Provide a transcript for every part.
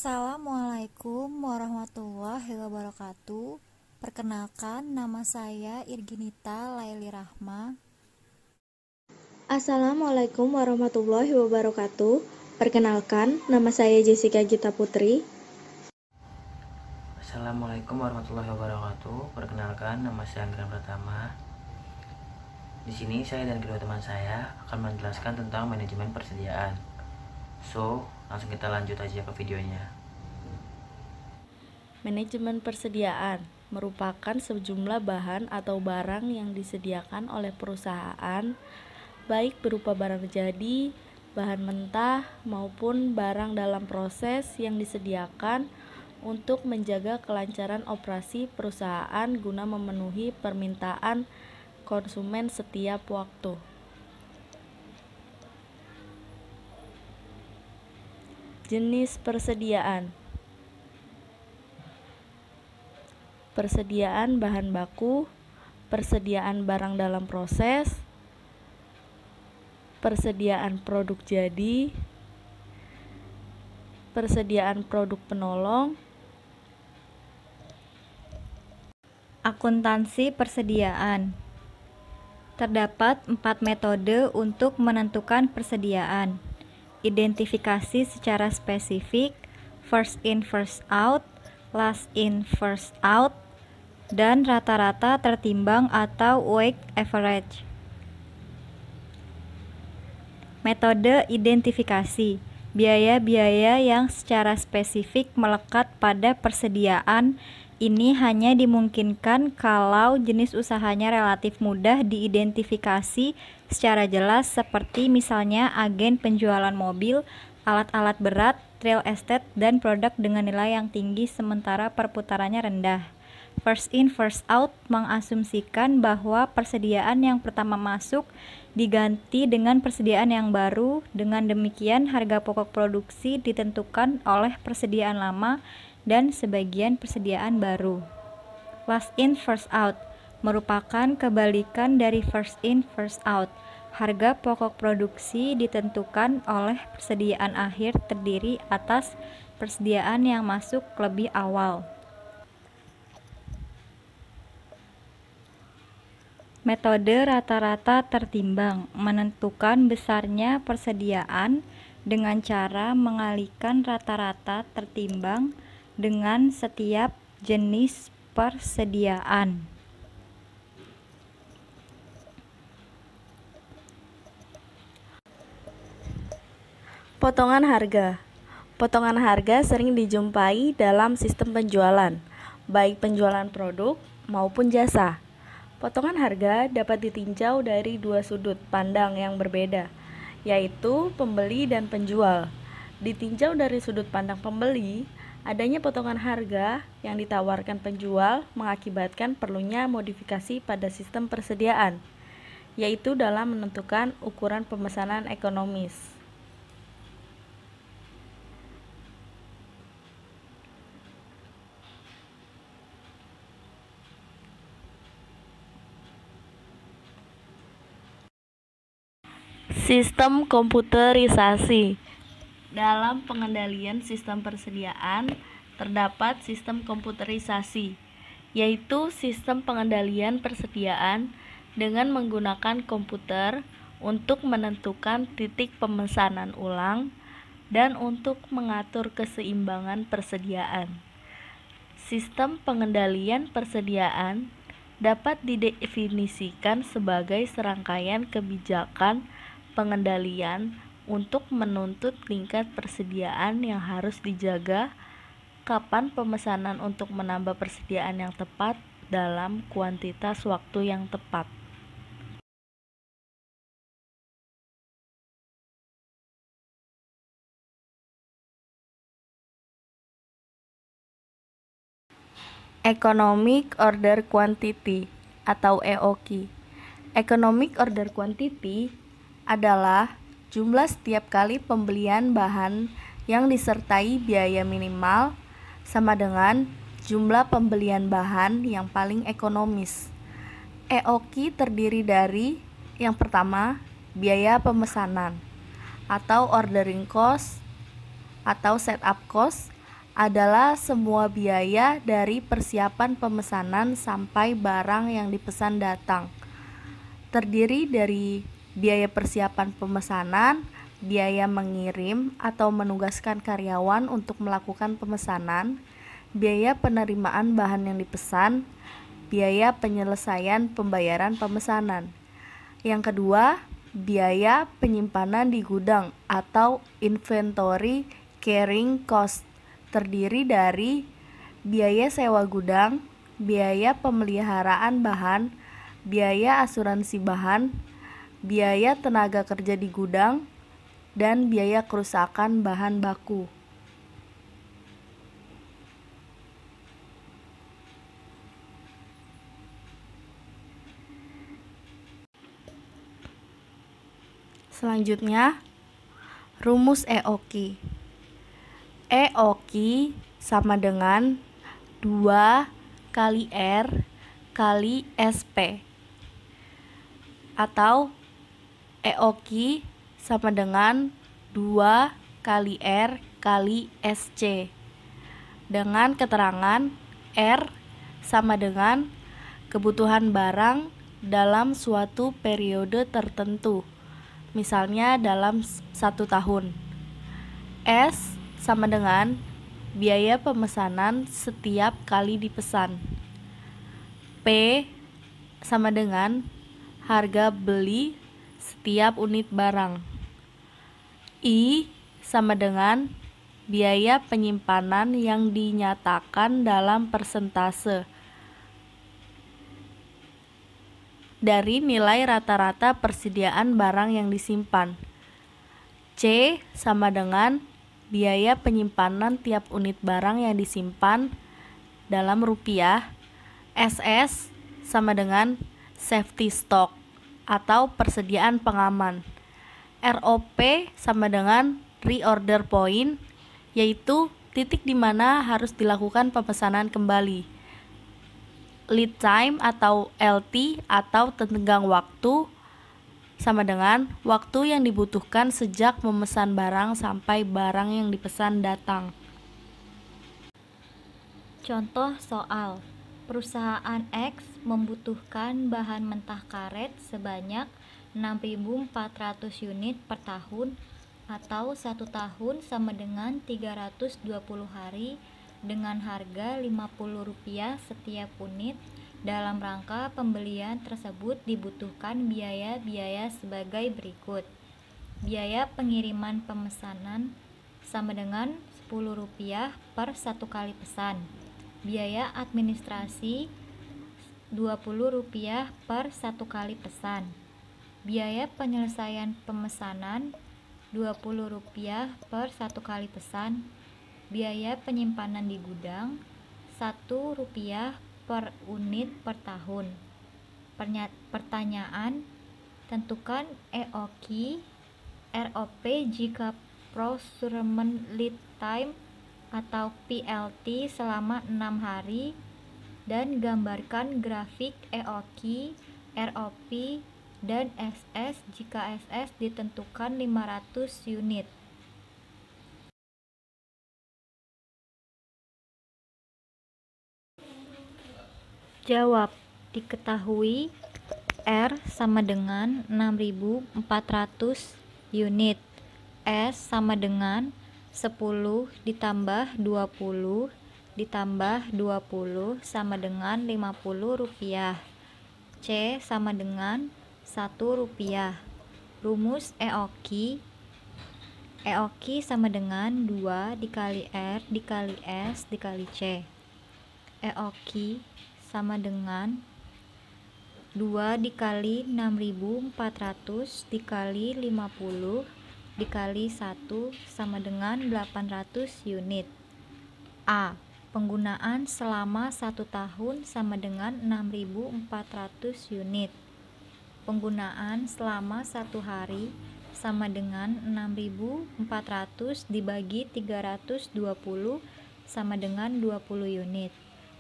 Assalamualaikum warahmatullahi wabarakatuh. Perkenalkan, nama saya Irginita Laili Rahma. Assalamualaikum warahmatullahi wabarakatuh. Perkenalkan, nama saya Jessica Gita Putri. Assalamualaikum warahmatullahi wabarakatuh. Perkenalkan, nama saya Anggiran Pratama. Di sini saya dan kedua teman saya akan menjelaskan tentang manajemen persediaan. So, langsung kita lanjut aja ke videonya. Manajemen persediaan merupakan sejumlah bahan atau barang yang disediakan oleh perusahaan, baik berupa barang jadi, bahan mentah, maupun barang dalam proses yang disediakan untuk menjaga kelancaran operasi perusahaan guna memenuhi permintaan konsumen setiap waktu. Jenis persediaan: persediaan bahan baku, persediaan barang dalam proses, persediaan produk jadi, persediaan produk penolong. Akuntansi persediaan. Terdapat 4 metode untuk menentukan persediaan. Identifikasi secara spesifik, first in first out, last in first out, dan rata-rata tertimbang atau weighted average. Metode identifikasi: biaya-biaya yang secara spesifik melekat pada persediaan. Ini hanya dimungkinkan kalau jenis usahanya relatif mudah diidentifikasi secara jelas, seperti misalnya agen penjualan mobil, alat-alat berat, real estate, dan produk dengan nilai yang tinggi sementara perputarannya rendah. First in first out mengasumsikan bahwa persediaan yang pertama masuk diganti dengan persediaan yang baru. Dengan demikian, harga pokok produksi ditentukan oleh persediaan lama dan sebagian persediaan baru. Last in first out merupakan kebalikan dari first in first out. Harga pokok produksi ditentukan oleh persediaan akhir terdiri atas persediaan yang masuk lebih awal. Metode rata-rata tertimbang menentukan besarnya persediaan dengan cara mengalihkan rata-rata tertimbang dengan setiap jenis persediaan. Potongan harga. Potongan harga sering dijumpai dalam sistem penjualan, baik penjualan produk maupun jasa. Potongan harga dapat ditinjau dari dua sudut pandang yang berbeda, yaitu pembeli dan penjual. Ditinjau dari sudut pandang pembeli, adanya potongan harga yang ditawarkan penjual mengakibatkan perlunya modifikasi pada sistem persediaan, yaitu dalam menentukan ukuran pemesanan ekonomis. Sistem komputerisasi. Dalam pengendalian sistem persediaan, terdapat sistem komputerisasi, yaitu sistem pengendalian persediaan dengan menggunakan komputer untuk menentukan titik pemesanan ulang dan untuk mengatur keseimbangan persediaan. Sistem pengendalian persediaan dapat didefinisikan sebagai serangkaian kebijakan pengendalian untuk menuntut tingkat persediaan yang harus dijaga, kapan pemesanan untuk menambah persediaan yang tepat dalam kuantitas waktu yang tepat. Economic Order Quantity atau EOQ. Economic Order Quantity adalah jumlah setiap kali pembelian bahan yang disertai biaya minimal sama dengan jumlah pembelian bahan yang paling ekonomis. EOQ terdiri dari yang pertama, biaya pemesanan atau ordering cost atau setup cost adalah semua biaya dari persiapan pemesanan sampai barang yang dipesan datang. Terdiri dari biaya persiapan pemesanan, biaya mengirim atau menugaskan karyawan untuk melakukan pemesanan, biaya penerimaan bahan yang dipesan, biaya penyelesaian pembayaran pemesanan. Yang kedua, biaya penyimpanan di gudang atau inventory carrying cost, terdiri dari biaya sewa gudang, biaya pemeliharaan bahan, biaya asuransi bahan, biaya tenaga kerja di gudang, dan biaya kerusakan bahan baku. Selanjutnya, rumus EOQ. EOQ sama dengan 2 kali R kali SP, atau EOQ sama dengan 2 kali R kali SC, dengan keterangan R sama dengan kebutuhan barang dalam suatu periode tertentu, misalnya dalam 1 tahun. S sama dengan biaya pemesanan setiap kali dipesan. P sama dengan harga beli setiap unit barang. I sama dengan biaya penyimpanan yang dinyatakan dalam persentase dari nilai rata-rata persediaan barang yang disimpan. C sama dengan biaya penyimpanan tiap unit barang yang disimpan dalam rupiah. SS sama dengan safety stock atau persediaan pengaman. ROP sama dengan reorder point, yaitu titik di mana harus dilakukan pemesanan kembali. Lead time atau LT atau tenggang waktu sama dengan waktu yang dibutuhkan sejak memesan barang sampai barang yang dipesan datang. Contoh soal, perusahaan X membutuhkan bahan mentah karet sebanyak 6.400 unit per tahun, atau 1 tahun sama dengan 320 hari dengan harga Rp50 setiap unit. Dalam rangka pembelian tersebut dibutuhkan biaya-biaya sebagai berikut. Biaya pengiriman pemesanan sama dengan Rp10 per 1 kali pesan. Biaya administrasi Rp20 per 1 kali pesan. Biaya penyelesaian pemesanan Rp20 per 1 kali pesan. Biaya penyimpanan di gudang Rp1 per unit per tahun. Pertanyaan, tentukan EOQ ROP jika procurement lead time atau PLT selama 6 hari, dan gambarkan grafik EOQ, ROP, dan SS jika SS ditentukan 500 unit. Jawab. Diketahui R sama dengan 6.400 unit. S sama dengan 10 ditambah 20 ditambah 20 sama dengan Rp50. C sama dengan Rp1. Rumus EOQ. EOQ sama dengan 2 dikali R dikali S dikali C. EOQ sama dengan 2 dikali 6.400 dikali 50 dikali 1 sama dengan 800 unit. A. Penggunaan selama 1 tahun sama dengan 6.400 unit. Penggunaan selama 1 hari sama dengan 6.400 dibagi 320 sama dengan 20 unit.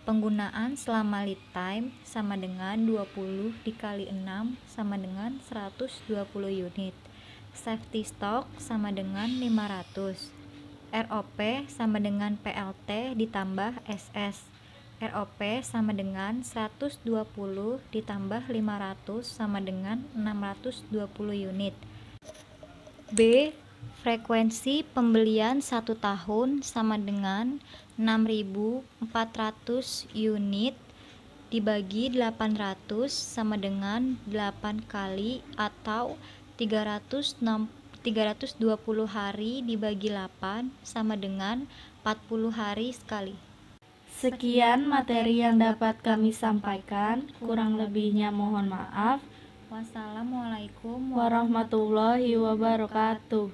Penggunaan selama lead time sama dengan 20 dikali 6 sama dengan 120 unit. Safety stock sama dengan 500. ROP sama dengan PLT ditambah SS. ROP sama dengan 120 ditambah 500 sama dengan 620 unit. B. Frekuensi pembelian 1 tahun sama dengan 6.400 unit dibagi 800 sama dengan 8 kali atau 320 hari dibagi 8 sama dengan 40 hari sekali. Sekian materi yang dapat kami sampaikan, kurang lebihnya mohon maaf. Wassalamualaikum Warahmatullahi wabarakatuh.